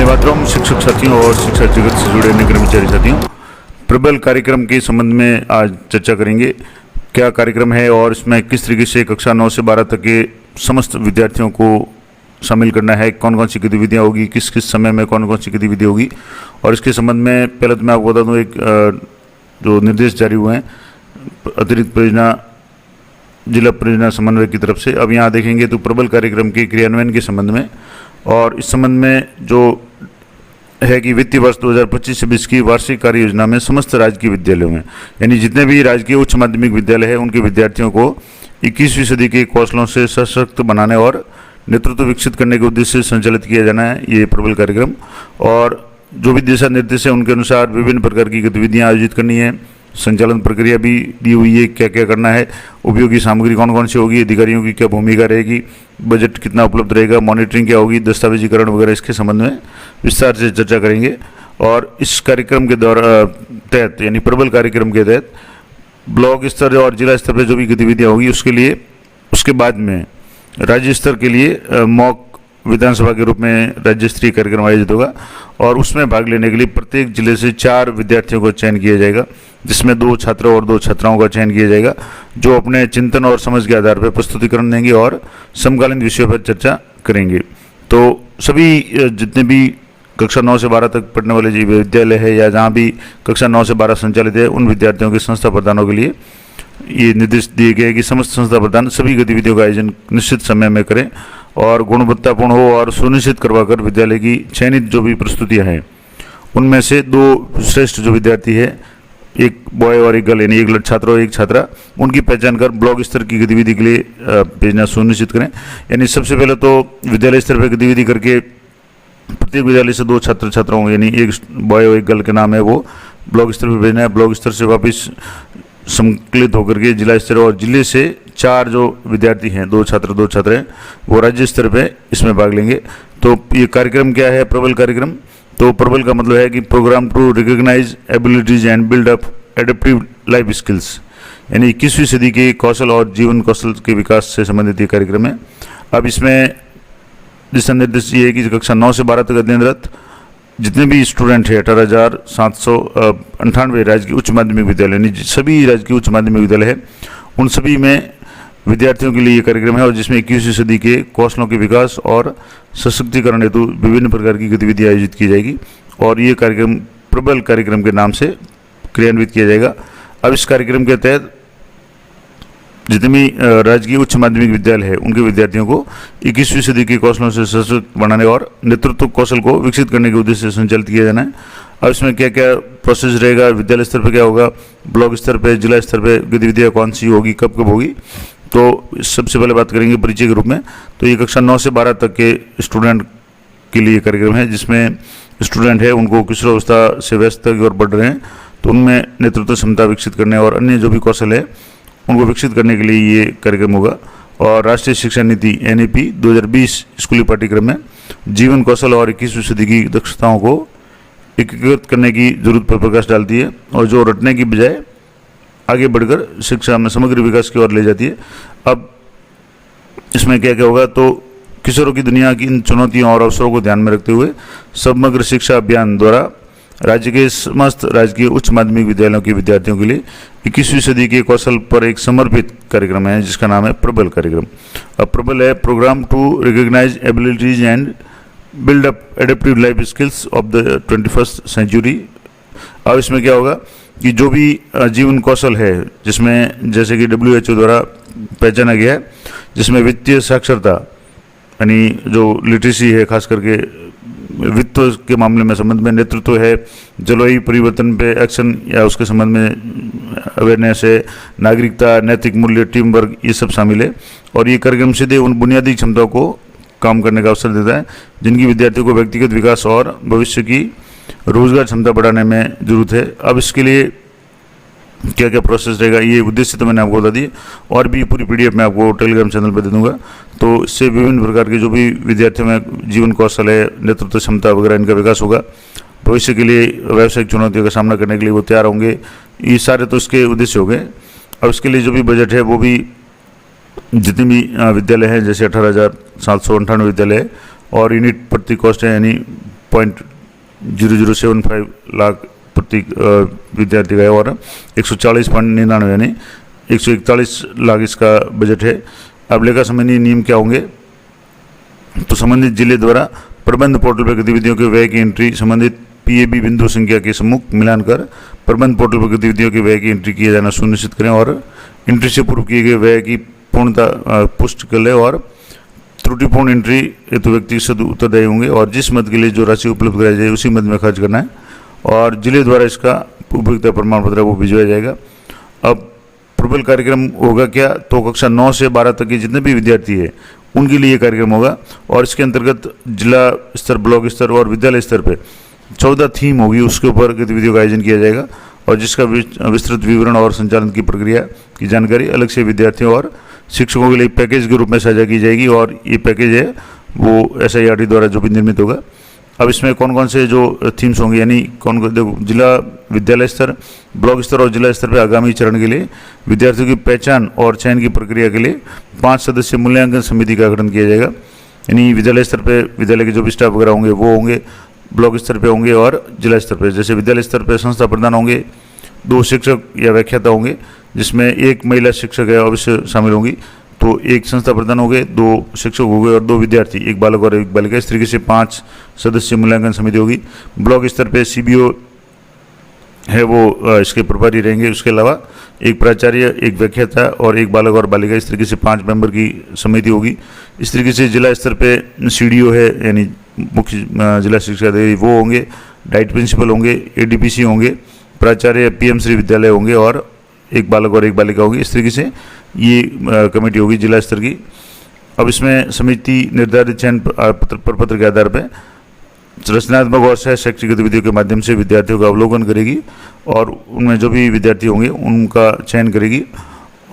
छात्रों, शिक्षक साथियों और शिक्षा जगत से जुड़े अन्य कर्मचारी साथियों, प्रबल कार्यक्रम के संबंध में आज चर्चा करेंगे। क्या कार्यक्रम है और इसमें किस तरीके से कक्षा 9 से 12 तक के समस्त विद्यार्थियों को शामिल करना है, कौन कौन सी गतिविधियाँ होगी, किस किस समय में कौन कौन सी गतिविधि होगी। और इसके संबंध में पहले तो मैं आपको बता दूँ, एक जो निर्देश जारी हुए हैं अतिरिक्त परियोजना जिला परियोजना समन्वय की तरफ से। अब यहाँ देखेंगे तो प्रबल कार्यक्रम के क्रियान्वयन के संबंध में और इस संबंध में जो है कि वित्तीय वर्ष 2025-26 की वार्षिक कार्य योजना में समस्त राजकीय विद्यालयों में, यानी जितने भी राजकीय उच्च माध्यमिक विद्यालय है, उनके विद्यार्थियों को 21वीं सदी के कौशलों से सशक्त बनाने और नेतृत्व विकसित करने के उद्देश्य से संचालित किया जाना है ये प्रबल कार्यक्रम। और जो भी दिशा निर्देश है उनके अनुसार विभिन्न प्रकार की गतिविधियाँ आयोजित करनी है। संचालन प्रक्रिया भी दी हुई है, क्या क्या करना है, उपयोगी सामग्री कौन कौन सी होगी, अधिकारियों की क्या भूमिका रहेगी, बजट कितना उपलब्ध रहेगा, मॉनिटरिंग क्या होगी, दस्तावेजीकरण वगैरह, इसके संबंध में विस्तार से चर्चा करेंगे। और इस कार्यक्रम के तहत यानी प्रबल कार्यक्रम के तहत ब्लॉक स्तर और जिला स्तर पर जो भी गतिविधियाँ होगी उसके लिए, उसके बाद में राज्य स्तर के लिए मॉक विधानसभा के रूप में राज्य स्तरीय कार्यक्रम आयोजित होगा और उसमें भाग लेने के लिए प्रत्येक जिले से 4 विद्यार्थियों को चयन किया जाएगा, जिसमें 2 छात्रों और 2 छात्राओं का चयन किया जाएगा, जो अपने चिंतन और समझ के आधार पर प्रस्तुतिकरण देंगे और समकालीन विषयों पर चर्चा करेंगे। तो सभी जितने भी कक्षा 9 से 12 तक पढ़ने वाले जो विद्यालय है या जहाँ भी कक्षा 9 से 12 संचालित है, उन विद्यार्थियों के संस्था प्रधानों के लिए ये निर्देश दिए गए कि समस्त संस्था प्रधान सभी गतिविधियों का आयोजन निश्चित समय में करें और गुणवत्तापूर्ण हो और सुनिश्चित करवाकर विद्यालय की चयनित जो भी प्रस्तुतियां हैं उनमें से 2 श्रेष्ठ जो विद्यार्थी है, एक बॉय और एक गर्ल, यानी एक छात्र और एक छात्रा, उनकी पहचान कर ब्लॉक स्तर की गतिविधि के लिए भेजना सुनिश्चित करें। यानी सबसे पहले तो विद्यालय स्तर पर गतिविधि करके प्रत्येक विद्यालय से 2 छात्र छात्राओं, यानी एक बॉय और एक गर्ल के नाम है, वो ब्लॉक स्तर पर भेजना है। ब्लॉक स्तर से वापस संकलित होकर के जिला स्तर और जिले से 4 जो विद्यार्थी हैं, 2 छात्र 2 छात्राएं, वो राज्य स्तर पे इसमें भाग लेंगे। तो ये कार्यक्रम क्या है, प्रबल कार्यक्रम। तो प्रबल का मतलब है कि programme to recognise abilities and build up adaptive life skills, यानी 21वीं सदी के कौशल और जीवन कौशल के विकास से संबंधित ये कार्यक्रम है। अब इसमें दिशा निर्देश ये है कि कक्षा 9 से 12 तक अध्ययनरत जितने भी स्टूडेंट है 18,798 राजकीय उच्च माध्यमिक विद्यालय, यानी सभी राजकीय उच्च माध्यमिक विद्यालय है, उन सभी में विद्यार्थियों के लिए ये कार्यक्रम है और जिसमें 21वीं सदी के कौशलों के विकास और सशक्तिकरण हेतु विभिन्न प्रकार की गतिविधियाँ आयोजित की जाएगी और ये कार्यक्रम प्रबल कार्यक्रम के नाम से क्रियान्वित किया जाएगा। अब इस कार्यक्रम के तहत जितने भी राजकीय उच्च माध्यमिक विद्यालय है उनके विद्यार्थियों को 21वीं सदी के कौशलों से सशक्त बनाने और नेतृत्व कौशल को विकसित करने के उद्देश्य से संचालित किया जाना है। अब इसमें क्या क्या प्रोसेस रहेगा, विद्यालय स्तर पर क्या होगा, ब्लॉक स्तर पर, जिला स्तर पर गतिविधियाँ कौन सी होगी, कब कब होगी, तो सबसे पहले बात करेंगे परिचय के रूप में। तो ये कक्षा 9 से 12 तक के स्टूडेंट के लिए कार्यक्रम है, जिसमें स्टूडेंट है उनको किशोरावस्था से व्यस्तता की ओर बढ़ रहे हैं, तो उनमें नेतृत्व क्षमता विकसित करने और अन्य जो भी कौशल है उनको विकसित करने के लिए ये कार्यक्रम होगा। और राष्ट्रीय शिक्षा नीति NEP 2020 स्कूली पाठ्यक्रम में जीवन कौशल और 21वीं सदी की दक्षताओं को एकीकृत करने की जरूरत पर प्रकाश डालती है और जो रटने की बजाय आगे बढ़कर शिक्षा में समग्र विकास की ओर ले जाती है। अब इसमें क्या क्या होगा, तो किशोरों की दुनिया की इन चुनौतियों और अवसरों को ध्यान में रखते हुए समग्र शिक्षा अभियान द्वारा राज्य के समस्त राजकीय उच्च माध्यमिक विद्यालयों के विद्यार्थियों के लिए 21वीं सदी के कौशल पर एक समर्पित कार्यक्रम है जिसका नाम है प्रबल कार्यक्रम। अब प्रबल है programme to recognise abilities and build up adaptive life skills of the 21st century. अब इसमें क्या होगा कि जो भी जीवन कौशल है, जिसमें जैसे कि WHO द्वारा पहचाना गया है, जिसमें वित्तीय साक्षरता यानी जो लिटरेसी है, खास करके वित्त के मामले में संबंध में, नेतृत्व है, जलवायु परिवर्तन पे एक्शन या उसके संबंध में अवेयरनेस है, नागरिकता, नैतिक मूल्य, टीम वर्क, ये सब शामिल है। और ये कार्यक्रम सीधे उन बुनियादी क्षमताओं को काम करने का अवसर देता है जिनकी विद्यार्थियों को व्यक्तिगत विकास और भविष्य की रोजगार क्षमता बढ़ाने में जरूरत है। अब इसके लिए क्या क्या प्रोसेस रहेगा, ये उद्देश्य तो मैंने आपको बता दिए और भी पूरी PDF मैं आपको टेलीग्राम चैनल पर दे दूंगा। तो इससे विभिन्न प्रकार के जो भी विद्यार्थियों में जीवन कौशल है, नेतृत्व क्षमता वगैरह, इनका विकास होगा। भविष्य के लिए व्यावसायिक चुनौतियों का सामना करने के लिए वो तैयार होंगे। ये सारे तो इसके उद्देश्य हो गए। अब इसके लिए जो भी बजट है वो भी जितने भी विद्यालय हैं, जैसे 18,798 विद्यालय है और यूनिट प्रति कॉस्ट है, यानी 0.0075 लाख प्रति विद्यार्थी का है और 140.99 यानी 141 लाख इसका बजट है। अब लेखा संबंधी नियम क्या होंगे? तो संबंधित जिले द्वारा प्रबंध पोर्टल पर गतिविधियों के व्यय की एंट्री संबंधित पीएबी बिंदु संख्या के सम्मुख मिलान कर प्रबंध पोर्टल पर गतिविधियों के व्यय की एंट्री किया जाना सुनिश्चित करें और एंट्री से पूर्व किए गए व्यय की पूर्णता पुष्टि कर ले और त्रुटिपूर्ण एंट्री हेतु व्यक्ति सद उत्तरदायी होंगे और जिस मद के लिए जो राशि उपलब्ध कराई जाए उसी मद में खर्च करना है और जिले द्वारा इसका उपयोगिता प्रमाण पत्र वो भिजवाया जाएगा। अब प्रबल कार्यक्रम होगा क्या? तो कक्षा 9 से 12 तक के जितने भी विद्यार्थी है उनके लिए कार्यक्रम होगा और इसके अंतर्गत जिला स्तर, ब्लॉक स्तर और विद्यालय स्तर पे 14 थीम होगी, उसके ऊपर गतिविधियों का आयोजन किया जाएगा और जिसका विस्तृत विवरण और संचालन की प्रक्रिया की जानकारी अलग से विद्यार्थियों और शिक्षकों के लिए पैकेज के रूप में साझा की जाएगी और ये पैकेज है वो SIRT द्वारा जो भी निर्मित होगा। अब इसमें कौन कौन से जो थीम्स होंगे यानी कौन कौन, देखो जिला विद्यालय स्तर, ब्लॉक स्तर और जिला स्तर पर आगामी चरण के लिए विद्यार्थियों की पहचान और चयन की प्रक्रिया के लिए 5 सदस्यीय मूल्यांकन समिति का गठन किया जाएगा। यानी विद्यालय स्तर पर विद्यालय के जो भी स्टाफ वगैरह होंगे वो होंगे, ब्लॉक स्तर पे होंगे और जिला स्तर पे। जैसे विद्यालय स्तर पे संस्था प्रधान होंगे, 2 शिक्षक या व्याख्याता होंगे जिसमें 1 महिला शिक्षक है अवश्य शामिल होंगी, तो 1 संस्था प्रधान हो गए, 2 शिक्षक हो गए और 2 विद्यार्थी, 1 बालक और 1 बालिका। इस तरीके से 5 सदस्यीय मूल्यांकन समिति होगी। ब्लॉक स्तर पे CBO है वो इसके प्रभारी रहेंगे। उसके अलावा 1 प्राचार्य, 1 व्याख्याता और 1 बालक और बालिका। इस तरीके से 5 मेंबर की समिति होगी। इस तरीके से जिला स्तर पे CDO है यानी मुख्य जिला शिक्षा अधिकारी वो होंगे, डाइट प्रिंसिपल होंगे, ADPC होंगे, प्राचार्य PM श्री विद्यालय होंगे और 1 बालक और 1 बालिका होगी। इस तरीके से ये कमेटी होगी जिला स्तर की। अब इसमें समिति निर्धारित चयन प्रपत्र के आधार पर रचनात्मक और सह शैक्षिक गतिविधियों के माध्यम से विद्यार्थियों का अवलोकन करेगी और उनमें जो भी विद्यार्थी होंगे उनका चयन करेगी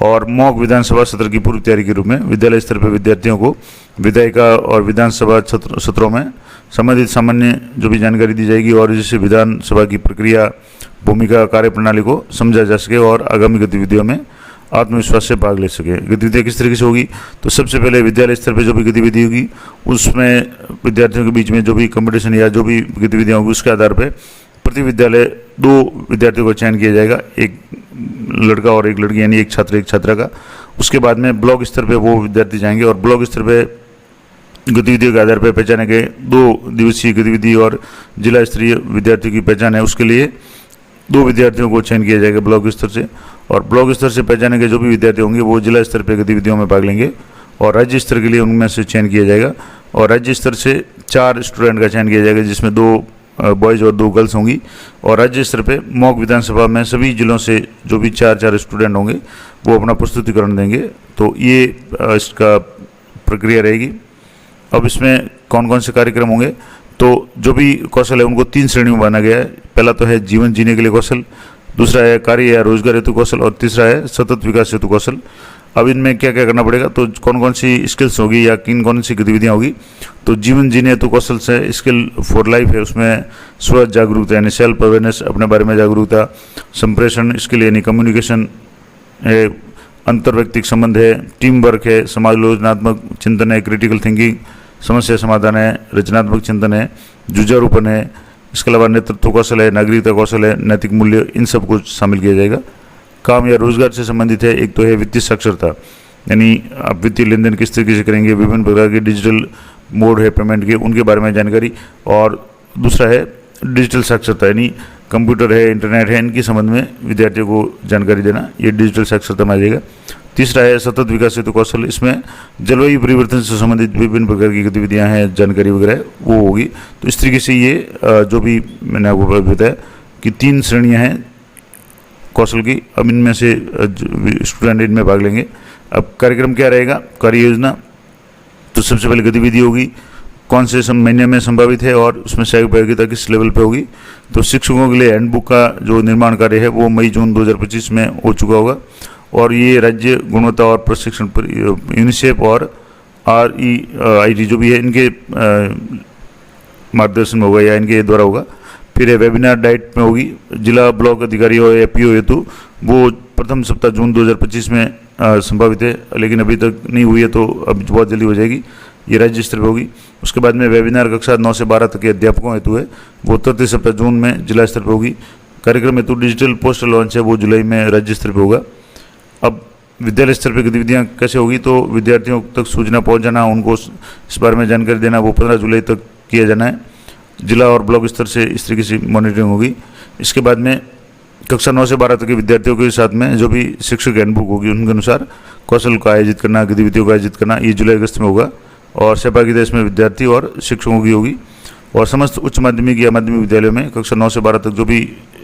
और मॉक विधानसभा सत्र की पूर्व तैयारी के रूप में विद्यालय स्तर पर विद्यार्थियों को विधायिका और विधानसभा सत्रों में संबंधित सामान्य जो भी जानकारी दी जाएगी और जिससे विधानसभा की प्रक्रिया, भूमिका, कार्यप्रणाली को समझा जा सके और आगामी गतिविधियों में आत्मविश्वास से भाग ले सके। गतिविधियाँ किस तरीके से होगी? तो सबसे पहले विद्यालय स्तर पर जो भी गतिविधि होगी उसमें विद्यार्थियों के बीच में जो भी कंपटीशन या जो भी गतिविधियाँ होगी उसके आधार पर प्रति विद्यालय 2 विद्यार्थियों का चयन किया जाएगा, 1 लड़का और 1 लड़की यानी 1 छात्र 1 छात्रा का। उसके बाद में ब्लॉक स्तर पे वो विद्यार्थी जाएंगे और ब्लॉक स्तर पे गतिविधियों के आधार पर पहचाने गए 2 दिवसीय गतिविधि और जिला स्तरीय विद्यार्थियों की पहचान है उसके लिए 2 विद्यार्थियों को चयन किया जाएगा ब्लॉक स्तर से और ब्लॉक स्तर से पहचाने गए जो भी विद्यार्थी होंगे वो जिला स्तर पर गतिविधियों में भाग लेंगे और राज्य स्तर के लिए उनमें से चयन किया जाएगा और राज्य स्तर से 4 स्टूडेंट का चयन किया जाएगा जिसमें 2 बॉयज़ और 2 गर्ल्स होंगी और राज्य स्तर पे मॉक विधानसभा में सभी जिलों से जो भी 4 स्टूडेंट होंगे वो अपना प्रस्तुतिकरण देंगे। तो ये इसका प्रक्रिया रहेगी। अब इसमें कौन कौन से कार्यक्रम होंगे? तो जो भी कौशल है उनको 3 श्रेणियों में बांधा गया है। पहला तो है जीवन जीने के लिए कौशल, दूसरा है कार्य या रोजगार हेतु कौशल और तीसरा है सतत विकास हेतु कौशल। अब इनमें क्या क्या करना पड़ेगा? तो कौन कौन सी स्किल्स होगी या किन कौन सी गतिविधियाँ होगी? तो जीवन जीने हेतु कौशल से स्किल फॉर लाइफ है, उसमें स्व जागरूकता यानी सेल्फ अवेयरनेस, अपने बारे में जागरूकता, संप्रेषण स्किल यानी कम्युनिकेशन है, अंतर्व्यक्तिक संबंध है, टीम वर्क है, समालोचनात्मक चिंतन है, क्रिटिकल थिंकिंग, समस्या समाधान है, रचनात्मक चिंतन है, जुझारूपन है, इसके अलावा नेतृत्व कौशल है, नागरिकता कौशल है, नैतिक मूल्य, इन सब को शामिल किया जाएगा। काम या रोजगार से संबंधित है, एक तो है वित्तीय साक्षरता यानी आप वित्तीय लेन देन किस तरीके से करेंगे, विभिन्न प्रकार के डिजिटल मोड है पेमेंट के उनके बारे में जानकारी, और दूसरा है डिजिटल साक्षरता यानी कंप्यूटर है, इंटरनेट है, इनके संबंध में विद्यार्थियों को जानकारी देना, ये डिजिटल साक्षरता में आ जाएगा। तीसरा है सतत विकास हेतु कौशल, इसमें जलवायु परिवर्तन से संबंधित विभिन्न प्रकार की गतिविधियां हैं, जानकारी वगैरह वो होगी। तो इस तरीके से ये जो भी मैंने आपको बताया कि 3 श्रेणियां हैं कौशल की। अब इनमें से स्टूडेंट इनमें भाग लेंगे। अब कार्यक्रम क्या रहेगा? कार्य योजना, तो सबसे पहले गतिविधि होगी, कौन से महीने में संभावित है और उसमें सहयोग उपयोगिता किस लेवल पे होगी। तो शिक्षकों के लिए हैंडबुक का जो निर्माण कार्य है वो मई-जून 2025 में हो चुका होगा और ये राज्य गुणवत्ता और प्रशिक्षण यूनिसेफ और REIT जो भी है इनके मार्गदर्शन में होगा या इनके द्वारा होगा। फिर है वेबिनार डाइट में होगी, जिला ब्लॉक अधिकारी और FPO हेतु वो प्रथम सप्ताह जून 2025 में संभावित है, लेकिन अभी तक नहीं हुई है तो अब बहुत जल्दी हो जाएगी। ये राज्य स्तर पर होगी। उसके बाद में वेबिनार कक्षा 9 से 12 तक के अध्यापकों हेतु है, वो 31 सप्ताह जून में जिला स्तर पर होगी। कार्यक्रम हेतु डिजिटल पोस्टर लॉन्च है, वो जुलाई में राज्य स्तर पर होगा। अब विद्यालय स्तर पर गतिविधियाँ कैसे होगी, तो विद्यार्थियों तक सूचना पहुँच जाना, उनको इस बारे में जानकारी देना, वो 15 जुलाई तक किया जाना है। जिला और ब्लॉक स्तर से इस तरीके से मॉनिटरिंग होगी। इसके बाद में कक्षा 9 से 12 तक के विद्यार्थियों के साथ में जो भी शिक्षक हैंडबुक होगी उनके अनुसार कौशल का आयोजित करना, गतिविधियों का आयोजित करना, ये जुलाई अगस्त में होगा। और सहभागिता इसमें विद्यार्थी और शिक्षकों की होगी। और समस्त उच्च माध्यमिक या माध्यमिक विद्यालयों में कक्षा 9 से 12 तक जो भी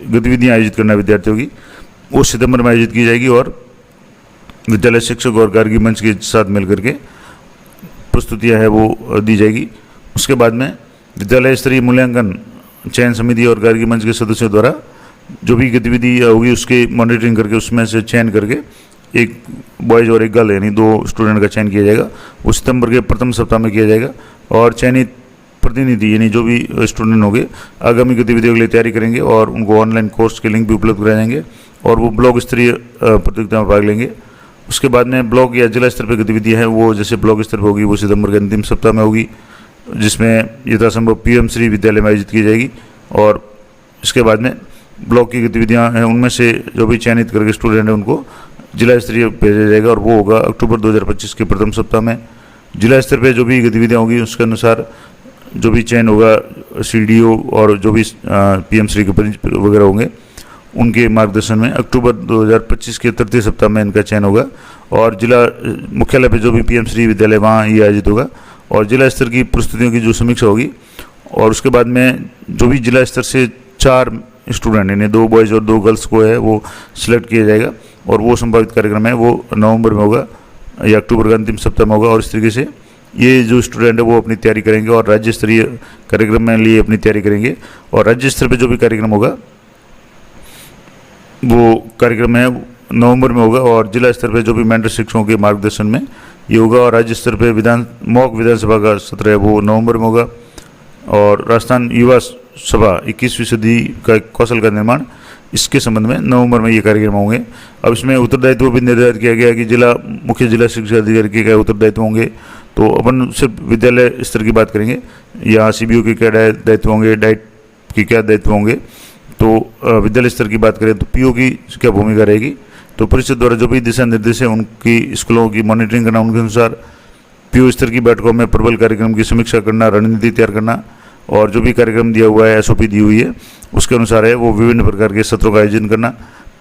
गतिविधियाँ आयोजित करना विद्यार्थियों की, वो सितंबर में आयोजित की जाएगी और विद्यालय शिक्षक और गार्गी मंच के साथ मिलकर के प्रस्तुतियाँ है वो दी जाएगी। उसके बाद में विद्यालय स्तरीय मूल्यांकन चयन समिति और गार्गी मंच के सदस्यों द्वारा जो भी गतिविधि होगी उसके मॉनिटरिंग करके उसमें से चयन करके एक बॉयज़ और एक गर्ल यानी 2 स्टूडेंट का चयन किया जाएगा। वो सितंबर के प्रथम सप्ताह में किया जाएगा। और चयनित प्रतिनिधि यानी जो भी स्टूडेंट होंगे आगामी गतिविधियों के लिए तैयारी करेंगे और उनको ऑनलाइन कोर्स के लिंक भी उपलब्ध कराए जाएंगे और वो ब्लॉक स्तरीय प्रतियोगिता में भाग लेंगे। उसके बाद में ब्लॉक या जिला स्तर पर गतिविधियाँ हैं वो जैसे ब्लॉक स्तर पर होगी वो सितंबर के अंतिम सप्ताह में होगी, जिसमें यथासंभव पीएम श्री विद्यालय में आयोजित की जाएगी। और इसके बाद में ब्लॉक की गतिविधियां हैं उनमें से जो भी चयनित करके स्टूडेंट हैं उनको जिला स्तरीय भेजा जाएगा और वो होगा अक्टूबर 2025 के प्रथम सप्ताह में। जिला स्तर पे जो भी गतिविधियां होंगी उसके अनुसार जो भी चयन होगा सीडीओ और जो भी पीएम श्री के वगैरह होंगे उनके मार्गदर्शन में अक्टूबर 2025 के तृतीय सप्ताह में इनका चयन होगा। और जिला मुख्यालय पर जो भी पीएम श्री विद्यालय वहाँ ये आयोजित होगा और जिला स्तर की प्रस्तुतियों की जो समीक्षा होगी। और उसके बाद में जो भी जिला स्तर से 4 स्टूडेंट यानी 2 बॉयज़ और 2 गर्ल्स को है वो सिलेक्ट किया जाएगा और वो संभावित कार्यक्रम है वो नवंबर में होगा या अक्टूबर का अंतिम सप्ताह में होगा। और इस तरीके से ये जो स्टूडेंट है वो अपनी तैयारी करेंगे और राज्य स्तरीय कार्यक्रम में लिए अपनी तैयारी करेंगे। और राज्य स्तर पर जो भी कार्यक्रम होगा वो कार्यक्रम है नवंबर में होगा और जिला स्तर पर जो भी मेंटर शिक्षकों के मार्गदर्शन में ये होगा। और राज्य स्तर पर मॉक विधानसभा का सत्र है वो नवंबर में होगा। और राजस्थान युवा सभा 21वीं सदी का कौशल का निर्माण इसके संबंध में नवंबर में ये कार्यक्रम होंगे। अब इसमें उत्तरदायित्व भी निर्धारित किया गया कि मुख्य जिला शिक्षा अधिकारी के क्या उत्तरदायित्व होंगे। तो अपन सिर्फ विद्यालय स्तर की बात करेंगे, यहाँ सीबीओ के क्या दायित्व होंगे, डाइट के क्या दायित्व होंगे। तो विद्यालय स्तर की बात करें तो पीओ की क्या भूमिका रहेगी। तो परिषद द्वारा जो भी दिशा निर्देश है उनकी स्कूलों की मॉनिटरिंग करना, उनके अनुसार पीओ स्तर की बैठकों में प्रबल कार्यक्रम की समीक्षा करना, रणनीति तैयार करना और जो भी कार्यक्रम दिया हुआ है एसओपी दी हुई है उसके अनुसार है वो विभिन्न प्रकार के सत्रों का आयोजन करना।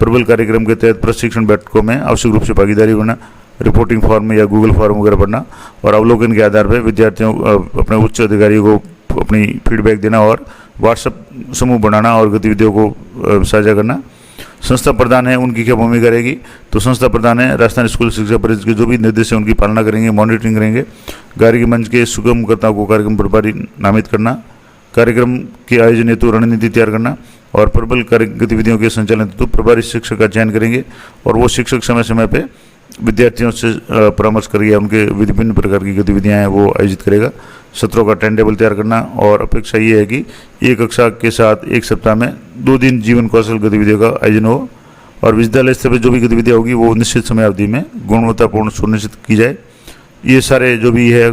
प्रबल कार्यक्रम के तहत प्रशिक्षण बैठकों में आवश्यक रूप से भागीदारी करना, रिपोर्टिंग फॉर्म या गूगल फॉर्म वगैरह भरना और अवलोकन के आधार पर विद्यार्थियों अपने उच्च अधिकारियों को अपनी फीडबैक देना और व्हाट्सएप समूह बनाना और गतिविधियों को साझा करना। संस्था प्रधान है उनकी क्या भूमिका रहेगी, तो संस्था प्रधान है राजस्थान स्कूल शिक्षा परिषद के जो भी निर्देश है उनकी पालना करेंगे, मॉनिटरिंग करेंगे। गार्गी मंच के सुगमकर्ताओं को कार्यक्रम प्रभारी नामित करना, कार्यक्रम के आयोजन हेतु रणनीति तैयार करना और प्रबल गतिविधियों के संचालन हेतु प्रभारी शिक्षक का चयन करेंगे। और वो शिक्षक समय समय पे विद्यार्थियों से परामर्श करेगा, उनके विभिन्न प्रकार की गतिविधियाँ हैं वो आयोजित करेगा। सत्रों का टाइम टेबल तैयार करना और अपेक्षा ये है कि एक कक्षा के साथ एक सप्ताह में 2 दिन जीवन कौशल गतिविधियों का आयोजन हो और विद्यालय स्तर पर जो भी गतिविधियाँ होगी वो निश्चित समय अवधि में गुणवत्तापूर्ण सुनिश्चित की जाए। ये सारे जो भी है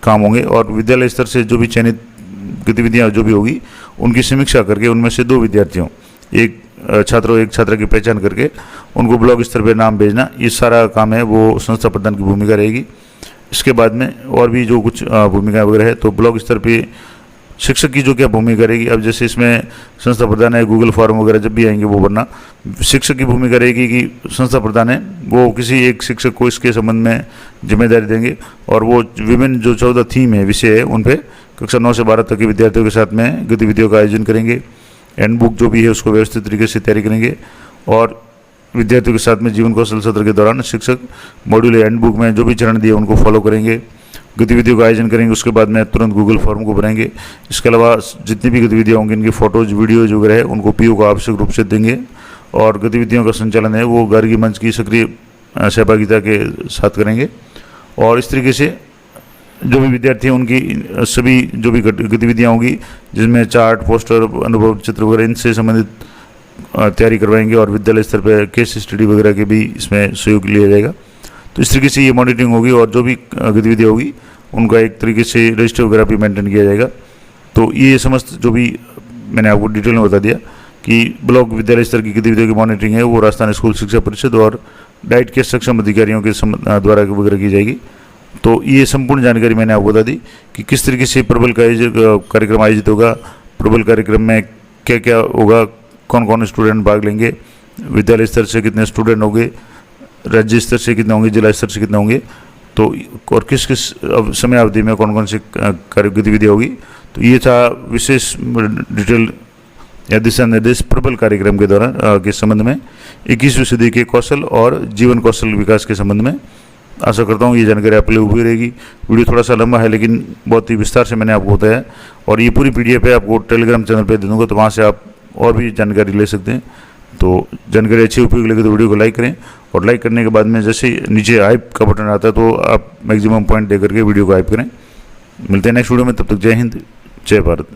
काम होंगे। और विद्यालय स्तर से जो भी चयनित गतिविधियाँ जो भी होगी उनकी समीक्षा करके उनमें से 2 विद्यार्थियों, एक छात्रा की पहचान करके उनको ब्लॉक स्तर पर नाम भेजना, ये सारा काम है वो संस्था प्रधान की भूमिका रहेगी। इसके बाद में और भी जो कुछ भूमिका वगैरह है तो ब्लॉक स्तर पे शिक्षक की जो क्या भूमिका रहेगी। अब जैसे इसमें संस्था प्रधान है, गूगल फॉर्म वगैरह जब भी आएंगे वो भरना। शिक्षक की भूमिका रहेगी कि संस्था प्रधान है वो किसी एक शिक्षक को इसके संबंध में जिम्मेदारी देंगे और वो विभिन्न जो 14 थीम है, विषय है, उन पे कक्षा 9 से 12 तक के विद्यार्थियों के साथ में गतिविधियों का आयोजन करेंगे। हैंडबुक जो भी है उसको व्यवस्थित तरीके से तैयारी करेंगे और विद्यार्थियों के साथ में जीवन कौशल सत्र के दौरान शिक्षक मॉड्यूल या हैंडबुक में जो भी चरण दिए उनको फॉलो करेंगे, गतिविधियों का आयोजन करेंगे। उसके बाद में तुरंत गूगल फॉर्म को भरेंगे। इसके अलावा जितनी भी गतिविधियाँ होंगी इनकी फ़ोटोज़ वीडियोज़ वगैरह है उनको पीओ को आवश्यक रूप से देंगे। और गतिविधियों का संचालन है वो गार्गी मंच की सक्रिय सहभागिता के साथ करेंगे। और इस तरीके से जो भी विद्यार्थी हैं उनकी सभी जो भी गतिविधियाँ होंगी जिसमें चार्ट, पोस्टर, अनुभव चित्र वगैरह इनसे संबंधित तैयारी करवाएंगे और विद्यालय स्तर पर केस स्टडी वगैरह के भी इसमें सहयोग लिया जाएगा। तो इस तरीके से ये मॉनिटरिंग होगी और जो भी गतिविधि होगी उनका एक तरीके से रजिस्टर वगैरह भी मेंटेन किया जाएगा। तो ये समस्त जो भी मैंने आपको डिटेल में बता दिया कि ब्लॉक विद्यालय स्तर की गतिविधियों की मॉनिटरिंग है वो राजस्थान स्कूल शिक्षा परिषद और डाइट के सक्षम अधिकारियों के द्वारा वगैरह की जाएगी। तो ये संपूर्ण जानकारी मैंने आपको बता दी कि किस तरीके से प्रबल कार्यक्रम आयोजित होगा, प्रबल कार्यक्रम में क्या क्या होगा, कौन कौन स्टूडेंट भाग लेंगे, विद्यालय स्तर से कितने स्टूडेंट होंगे, राज्य स्तर से कितने होंगे, जिला स्तर से कितने होंगे, तो और किस किस समय अवधि में कौन कौन सी कार्य गतिविधि होगी। तो ये था विशेष डिटेल या दिशा निर्देश प्रबल कार्यक्रम के दौरान के संबंध में 21वीं सदी के कौशल और जीवन कौशल विकास के संबंध में। आशा करता हूँ ये जानकारी आप लिए उपयोगी रहेगी। वीडियो थोड़ा सा लंबा है लेकिन बहुत ही विस्तार से मैंने आपको बताया, और ये पूरी PDF है आपको टेलीग्राम चैनल पे दे दूँगा, तो वहाँ से आप और भी जानकारी ले सकते हैं। तो जानकारी अच्छी उपयोगी लगे तो वीडियो को लाइक करें, और लाइक करने के बाद में जैसे नीचे हाइप का बटन आता है तो आप मैक्सिमम पॉइंट दे करके वीडियो को हाइप करें। मिलते हैं नेक्स्ट वीडियो में, तब तक जय हिंद, जय भारत।